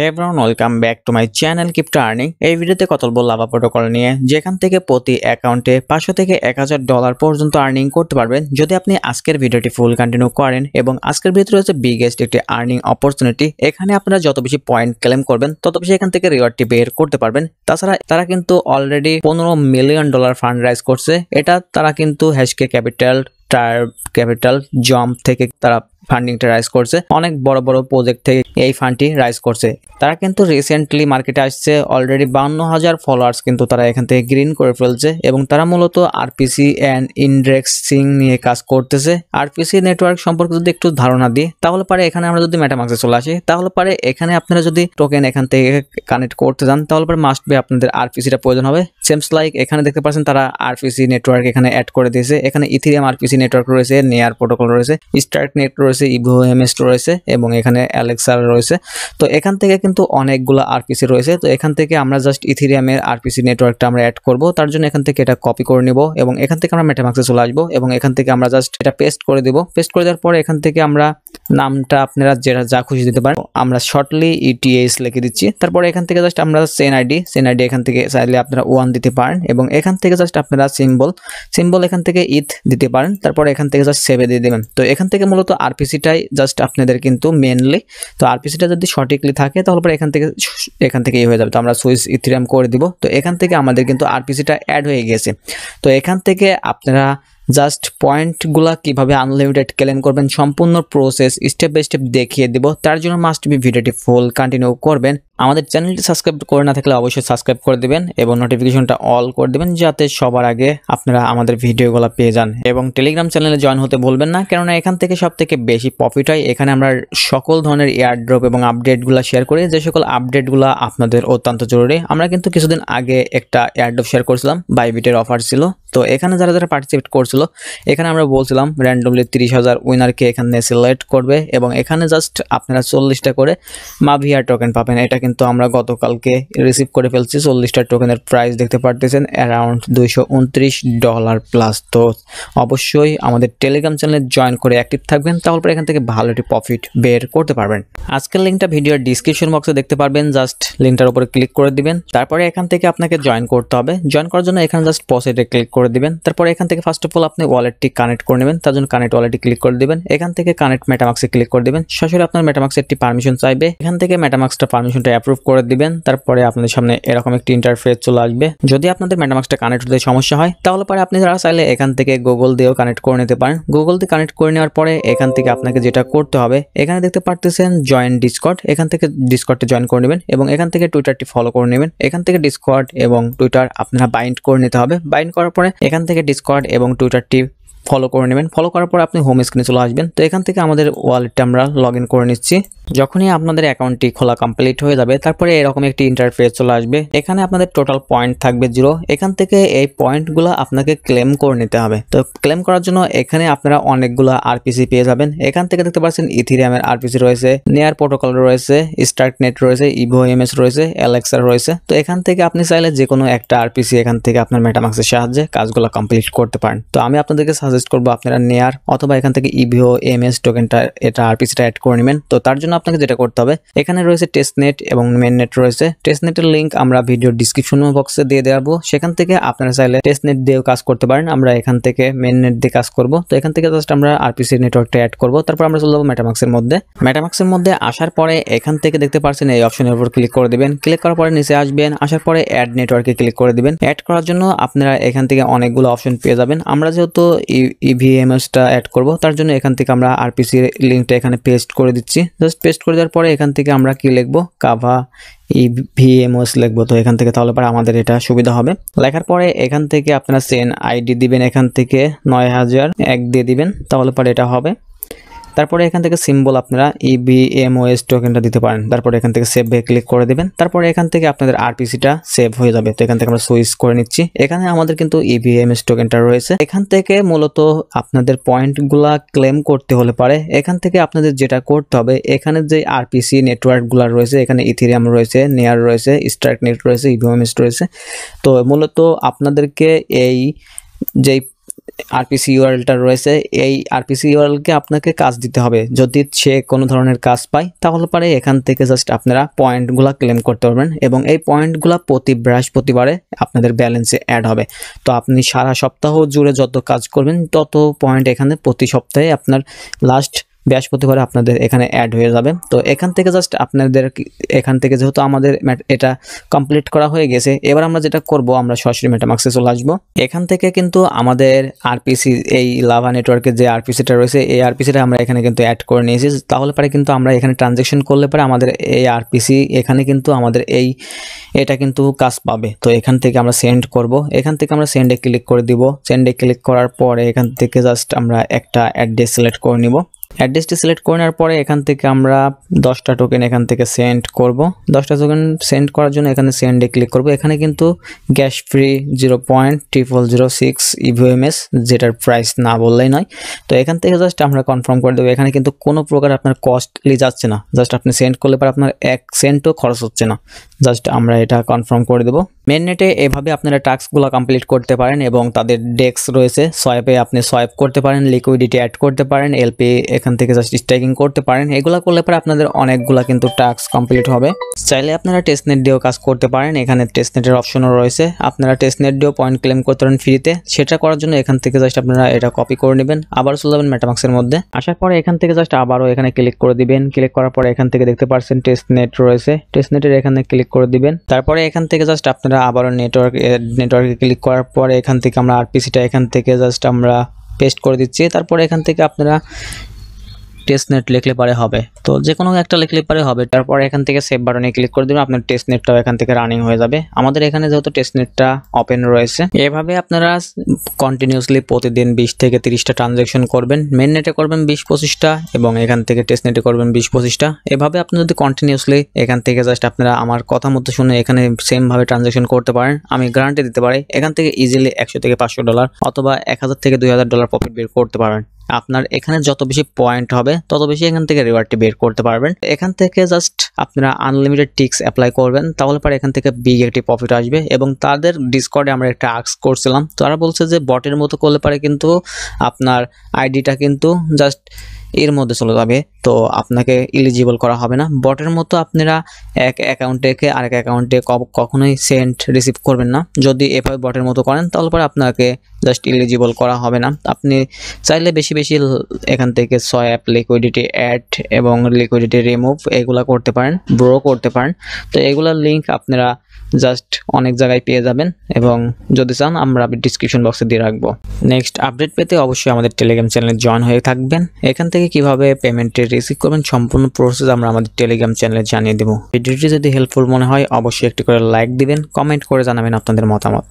Hey everyone, welcome back to my channel Crypto Earning। এই ভিডিওতে কথা বলবো লাভা প্রোটোকল নিয়ে, যেখান থেকে প্রতি অ্যাকাউন্টে 500 থেকে 1000 ডলার পর্যন্ত আর্নিং করতে পারবেন যদি আপনি আজকের ভিডিওটি ফুল কন্টিনিউ করেন। এবং আজকের ভিডিওতে রয়েছে বিগেস্ট একটি আর্নিং অপরচুনিটি। এখানে আপনারা যত বেশি পয়েন্ট ক্লেম করবেন তত বেশি এখান থেকে রিওয়ার্ডটি বের করতে পারবেন। তাছাড়া তারা কিন্তু অলরেডি $15 মিলিয়ন ফান্ড রাইজ করছে। এটা তারা কিন্তু হ্যাশকে ক্যাপিটাল জাম্প থেকে তারা ফান্ডিংটা রাইজ করছে। অনেক বড় বড় প্রজেক্ট থেকে এই ফান্ডটি রাইজ করছে। তারা কিন্তু রিসেন্টলি মার্কেটে আসছে, অলরেডি 52,000 ফলোয়ার্স কিন্তু তারা এখান থেকে গ্রিন করে ফেলছে। এবং তারা মূলত আরপিসি অ্যান্ড ইন্ডেক্সিং নিয়ে কাজ করতেছে। আরপিসি নেটওয়ার্ক সম্পর্কে যদি একটু ধারণা দিই তাহলে পারে এখানে আমরা যদি মেটামাক্সে চলে আসি তাহলে পারে এখানে আপনারা যদি টোকেন এখান থেকে কানেক্ট করতে যান তাহলে পরে মাস্ট বি আপনাদের আরপিসিটা প্রয়োজন হবে। সেমস লাইক এখানে দেখতে পাচ্ছেন তারা আরপিসি নেটওয়ার্ক এখানে অ্যাড করে দিয়েছে। এখানে ইথেরিয়াম আরপিসি নেটওয়ার্ক রয়েছে, নেয়ার প্রোটোকল রয়েছে, স্টার্ক নেট রয়েছে, ইভোএমএস রয়েছে এবং এখানে অ্যালেক্সার রয়েছে। তো এখান থেকে কিন্তু অনেকগুলো আরপিসি রয়েছে। তো এখান থেকে আমরা জাস্ট ইথেরিয়ামের আরপিসি নেটওয়ার্কটা আমরা অ্যাড করব। তার জন্য এখান থেকে এটা কপি করে নিব এবং এখান থেকে আমরা মেটামাক্সে চলে আসবো এবং এখান থেকে আমরা জাস্ট এটা পেস্ট করে দিব। পেস্ট করে দেওয়ার পরে এখান থেকে আমরা নামটা আপনারা যা খুশি দিতে পারেন। আমরা শর্টলি ইটিএস লিখে দিচ্ছি। তারপরে এখান থেকে জাস্ট আমরা সেন আইডি এখান থেকে চাইলে আপনারা 1 দিতে পারেন এবং এখান থেকে জাস্ট আপনারা সিম্বল এখান থেকে ইথ দিতে পারেন। তারপরে এখান থেকে জাস্ট সেভে দিয়ে দেবেন। তো এখান থেকে মূলত আরপিসিটাই জাস্ট আপনাদের কিন্তু মেনলি, তো আরপিসিটা যদি সঠিকলি থাকে তাহলে পরে এখান থেকে হয়ে যাবে। তো আমরা সুইচ ইথেরিয়াম করে দিব। তো এখান থেকে আমাদের কিন্তু আরপিসিটা অ্যাড হয়ে গেছে। তো এখান থেকে আপনারা জাস্ট পয়েন্টগুলা কিভাবে আনলিমিটেড ক্লেম করবেন সম্পূর্ণ প্রসেস স্টেপ বাই স্টেপ দেখিয়ে দিব। তার জন্য মাস্ট বি ভিডিওটি ফুল কন্টিনিউ করবেন। আমাদের চ্যানেলটি সাবস্ক্রাইব করে না থাকলে অবশ্যই সাবস্ক্রাইব করে দিবেন এবং নোটিফিকেশনটা অল করে দিবেন যাতে সবার আগে আপনারা আমাদের ভিডিওগুলো পেয়ে যান। এবং টেলিগ্রাম চ্যানেলে জয়েন হতে ভুলবেন না, কেননা এখান থেকে সব থেকে বেশি প্রফিট হয়। এখানে আমরা সকল ধরনের এয়ারড্রপ এবং আপডেটগুলো শেয়ার করি, যে সকল আপডেটগুলো আপনাদের অত্যন্ত জরুরি। আমরা কিন্তু কিছুদিন আগে একটা এয়ারড্রপ শেয়ার করেছিলাম, বাইবিটের অফার ছিল। তো এখানে যারা পার্টিসিপেট করছিল এখানে আমরা বলছিলাম র্যান্ডমলি 30,000 উইনারকে এখানে সিলেক্ট করবে এবং এখানে জাস্ট আপনারা 40টা করে মাভিয়ার টোকেন পাবেন। এটা কিন্তু আমরা গতকালকে রিসিভ করে ফেলছি। 40টা টোকেনের প্রাইস দেখতে পারতেছেন অ্যারাউন্ড $229 প্লাস। তো অবশ্যই আমাদের টেলিগ্রাম চ্যানেলে জয়েন করে অ্যাক্টিভ থাকবেন, তাহলে এখান থেকে ভালো একটি প্রফিট বের করতে পারবেন। আজকের লিঙ্কটা ভিডিওর ডিসক্রিপশন বক্সে দেখতে পারবেন। জাস্ট লিঙ্কটার উপরে ক্লিক করে দিবেন। তারপরে এখান থেকে আপনাকে জয়েন করতে হবে। জয়েন করার জন্য এখানে জাস্ট পসেটে ক্লিক করে দিবেন। তারপরে এখান থেকে ফার্স্ট অফ অল আপনি ওয়ালেটটি কানেক্ট করে নেবেন। তার জন্য কানেক্ট ওয়ালেটে ক্লিক করে দিবেন। এখান থেকে কানেক্ট মেটামাক্সে ক্লিক করে দিবেন। সরাসরি আপনার মেটামাক্সে একটি পারমিশন চাইবে। এখান থেকে মেটামাক্সটা পারমিশনটা অ্যাপ্রুভ করে দিবেন। তারপরে আপনাদের সামনে এরকম একটি ইন্টারফেস চলে আসবে। যদি আপনাদের মেটামাক্সটা কানেক্ট হতে সমস্যা হয় তাহলে পরে আপনি যারা চাইলে এখান থেকে গুগল দিয়েও কানেক্ট করে নিতে পারেন। গুগল দিয়ে কানেক্ট করে নেওয়ার পরে এখান থেকে আপনাকে যেটা করতে হবে, এখানে দেখতে পারতেছেন জয়েন ডিসকর্ড, এখান থেকে ডিসকর্ডে জয়েন করে নেবেন এবং এখান থেকে টুইটারটি ফলো করে নেবেন। এখান থেকে ডিসকর্ড এবং টুইটার আপনারা বাইন্ড করে নিতে হবে। বাইন্ড করার পরে এখান থেকে ডিসকর্ড এবং টুইটারটি ফলো করে নেবেন। ফলো করার পর আপনি হোম স্ক্রিনে চলে আসবেন। তো এখান থেকে আমাদের ওয়ালেটটা আমরা লগ ইন করে নিচ্ছি। যখনই আপনাদের অ্যাকাউন্টটি খোলা কমপ্লিট হয়ে যাবে তারপরে এরকম একটি ইন্টারফেস চলে আসবে। এখানে আপনাদের টোটাল পয়েন্ট থাকবে 0। এখান থেকে এই পয়েন্টগুলো আপনাকে ক্লেম করে নিতে হবে। তো ক্লেম করার জন্য এখানে আপনারা অনেকগুলো আরপিসি পেয়ে যাবেন। এখান থেকে দেখতে পাচ্ছেন ইথেরিয়ামের আরপিসি রয়েছে, নেয়ার প্রোটোকল রয়েছে, স্টার্ক নেট রয়েছে, ইভোএমএস রয়েছে, অ্যালেক্সার রয়েছে। তো এখান থেকে আপনি চাইলে যে কোনো একটা আরপিসি এখান থেকে আপনার মেটামাক্সের সাহায্যে কাজগুলো কমপ্লিট করতে পারেন। তো আমি আপনাদেরকে সাজেস্ট করবো আপনারা নেয়ার অথবা এখান থেকে ইভোএমএস টোকেনটা এটা আরপিসিটা অ্যাড করে নেবেন। তো তার জন্য আপনাকে যেটা করতে হবে, এখানে রয়েছে টেস্ট নেট এবং মেন নেট রয়েছে। টেস্ট নেটের লিঙ্ক আমরা ভিডিওর ডিসক্রিপশন বক্সে দিয়ে দেবো। সেখান থেকে আপনারা চাইলে টেস্ট নেট দিয়েও কাজ করতে পারেন। আমরা এখান থেকে মেন নেট দিয়ে কাজ করব। তো এখান থেকে জাস্ট আমরা আরপিসি নেটওয়ার্কটা অ্যাড করব। তারপর আমরা চলে যাবো মেটামাক্সের মধ্যে। মেটামাক্সের মধ্যে আসার পরে এখান থেকে দেখতে পাচ্ছেন এই অপশনের উপর ক্লিক করে দিবেন। ক্লিক করার পরে নিচে আসবেন। আসার পরে অ্যাড নেটওয়ার্কে ক্লিক করে দিবেন। অ্যাড করার জন্য আপনারা এখান থেকে অনেকগুলো অপশন পেয়ে যাবেন। আমরা যেহেতু ইভিএমএসটা অ্যাড করব তার জন্য এখান থেকে আমরা আরপিসি লিঙ্কটা এখানে পেস্ট করে দিচ্ছি। জাস্ট পেস্ট করে দেওয়ার পরে এখান থেকে আমরা কি লিখবো, কাভা ইভিএমএস লিখবো। তো এখান থেকে তাহলে পরে আমাদের এটা সুবিধা হবে। লেখার পরে এখান থেকে আপনারা সেন আইডি দিবেন, এখান থেকে 9001 দিয়ে দিবেন, তাহলে পরে এটা হবে। তারপরে এখান থেকে সিম্বল আপনারা ইভিএমওএস টোকেনটা দিতে পারেন। তারপরে এখান থেকে সেভে ক্লিক করে দিবেন। তারপরে এখান থেকে আপনাদের আরপিসিটা সেভ হয়ে যাবে। তো এখান থেকে আমরা সুইচ করে নিচ্ছি। এখানে আমাদের কিন্তু ইভিএমএস টোকেনটা রয়েছে। এখান থেকে মূলত আপনাদের পয়েন্টগুলা ক্লেম করতে হলে পারে এখান থেকে আপনাদের যেটা করতে হবে, এখানে যে আরপিসি নেটওয়ার্কগুলো রয়েছে, এখানে ইথেরিয়াম রয়েছে, নেয়ার রয়েছে, স্টার্ক নেট রয়েছে, ইভিএমএস রয়েছে। তো মূলত আপনাদেরকে এই যেই আরপিসি ইউআরএলটা রয়েছে, এই আরপিসি ইউআরএলকে আপনাকে কাজ দিতে হবে। যদি সে কোনো ধরনের কাজ পায় তাহলে পরে এখান থেকে জাস্ট আপনারা পয়েন্টগুলো ক্লেম করতে পারবেন এবং এই পয়েন্টগুলো প্রতি বৃহস্পতিবারে আপনাদের ব্যালেন্সে অ্যাড হবে। তো আপনি সারা সপ্তাহ জুড়ে যত কাজ করবেন তত পয়েন্ট এখানে প্রতি সপ্তাহে আপনার লাস্ট বৃহস্পতিবারে আপনাদের এখানে অ্যাড হয়ে যাবে। তো এখান থেকে জাস্ট আপনাদের এখান থেকে যেহেতু আমাদের এটা কমপ্লিট করা হয়ে গেছে, এবার আমরা যেটা করব আমরা সরাসরি মেটামাক্সে চলে আসবো। এখান থেকে কিন্তু আমাদের আরপিসি এই লাভা নেটওয়ার্কের যে আরপিসিটা রয়েছে এই আরপিসিটা আমরা এখানে কিন্তু অ্যাড করে নিয়েছি। তাহলে পরে কিন্তু আমরা এখানে ট্রানজ্যাকশন করলে পরে আমাদের এই আরপিসি এখানে কিন্তু আমাদের এটা কিন্তু কাজ পাবে। তো এখান থেকে আমরা সেন্ড করব, এখান থেকে আমরা সেন্ডে ক্লিক করে দিব। সেন্ডে ক্লিক করার পরে এখান থেকে জাস্ট আমরা একটা অ্যাড্রেস সিলেক্ট করে নিব। অ্যাড্রেসটি সিলেক্ট করে নেওয়ার পরে এখান থেকে আমরা 10টা টোকেন এখান থেকে সেন্ড করব। 10টা টোকেন সেন্ড করার জন্য এখানে সেন্ডে ক্লিক করব। এখানে কিন্তু গ্যাস ফ্রি 0.0006 ইভিএমএস, যেটার প্রাইস না বললেই নয়। তো এখান থেকে জাস্ট আমরা কনফার্ম করে দেবো। এখানে কিন্তু কোনো প্রকার আপনার কস্টলি যাচ্ছে না, জাস্ট আপনি সেন্ড করলে পরে আপনার 1 সেন্টও খরচ হচ্ছে না। জাস্ট আমরা এটা কনফার্ম করে দেবো। মেননেটে এভাবে আপনারা টাস্কগুলো কমপ্লিট করতে পারেন এবং তাদের ডেস্ক রয়েছে, সোয়াইপে আপনি সোয়াইপ করতে পারেন, লিকুইডিটি অ্যাড করতে পারেন, এলপি এখান থেকে জাস্ট স্টেকিং করতে পারেন। এগুলো করলে পরে আপনাদের অনেকগুলা কিন্তু টাস্ক কমপ্লিট হবে। চাইলে আপনারা টেস্টনেট দিয়েও কাজ করতে পারেন, এখানে টেস্টনেটের অপশনও রয়েছে। আপনারা টেস্টনেট দিয়েও পয়েন্ট ক্লেম করতে পারেন ফ্রিতে। সেটা করার জন্য এখান থেকে জাস্ট আপনারা এটা কপি করে নেবেন, আবার চলে যাবেন মেটামাক্সের মধ্যে। আসার পরে এখান থেকে জাস্ট আবারও এখানে ক্লিক করে দিবেন। ক্লিক করার পরে এখান থেকে দেখতে পাচ্ছেন টেস্টনেট রয়েছে, টেস্টনেটের এখানে ক্লিক করে দিবেন। তারপরে এখান থেকে জাস্ট আপনারা আবারও নেটওয়ার্কে ক্লিক করার পরে এখান থেকে আমরা আরপিসিটা এখান থেকে জাস্ট আমরা পেস্ট করে দিচ্ছি। তারপরে এখান থেকে আপনারা টেস্টনেট লিখলে পারে হবে, তো যে কোনো একটা লিখলে পারে হবে। তারপর এখান থেকে সেভ বাটনে ক্লিক করে দিবেন, আপনার টেস্টনেটটাও এখান থেকে রানিং হয়ে যাবে। আমাদের এখানে যেহেতু টেস্টনেটটা ওপেন রয়েছে, এভাবে আপনারা কন্টিনিউসলি প্রতিদিন 20 থেকে 30টা ট্রানজ্যাকশন করবেন। মেন নেটে করবেন 20-25টা এবং এখান থেকে টেস্টনেটে করবেন 20-25টা। এভাবে আপনি যদি কন্টিনিউসলি এখান থেকে জাস্ট আপনারা আমার কথা মতো শুনে এখানে সেম ভাবে ট্রানজ্যাকশন করতে পারেন, আমি গ্যারান্টি দিতে পারি এখান থেকে ইজিলি 100 থেকে 500 ডলার অথবা 1000 থেকে 2000 ডলার প্রফিট বের করতে পারবেন। আপনার এখানে যত বেশি পয়েন্ট হবে তত বেশি এখান থেকে রিওয়ার্ডটি বের করতে পারবেন। এখান থেকে জাস্ট আপনারা আনলিমিটেড টিক্স অ্যাপ্লাই করবেন, তাহলে পরে এখান থেকে বিগ একটি প্রফিট আসবে। এবং তাদের ডিসকর্ডে আমরা একটা আস্ক করছিলাম, তারা বলছে যে বটের মতো করলে পারে কিন্তু আপনার আইডিটা কিন্তু জাস্ট এর মধ্যে চলে যাবে, তো আপনাকে এলিজিবল করা হবে না। বটের মতো আপনারা এক অ্যাকাউন্ট থেকে আরেক অ্যাকাউন্টে কখনোই সেন্ড রিসিভ করবেন না। যদি এভাবে বটের মতো করেন তাহলে পরে আপনাকে জাস্ট এলিজিবল করা হবে না। আপনি চাইলে বেশি বেশি এখান থেকে সোয়াপ, লিকুইডিটি অ্যাড এবং লিকুইডিটি রিমুভ এগুলা করতে পারেন, ব্রো করতে পারেন। তো এগুলার লিঙ্ক আপনারা জাস্ট অনেক জায়গায় পেয়ে যাবেন এবং যদি চান আমরা ডিসক্রিপশন বক্সে দিয়ে রাখবো। নেক্সট আপডেট পেতে অবশ্যই আমাদের টেলিগ্রাম চ্যানেলে জয়েন হয়ে থাকবেন। এখান থেকে কিভাবে পেমেন্টে রিসিভ করবেন সম্পূর্ণ প্রসেস আমরা আমাদের টেলিগ্রাম চ্যানেলে জানিয়ে দেবো। ভিডিওটি যদি হেল্পফুল মনে হয় অবশ্যই একটি করে লাইক দিবেন, কমেন্ট করে জানাবেন আপনাদের মতামত।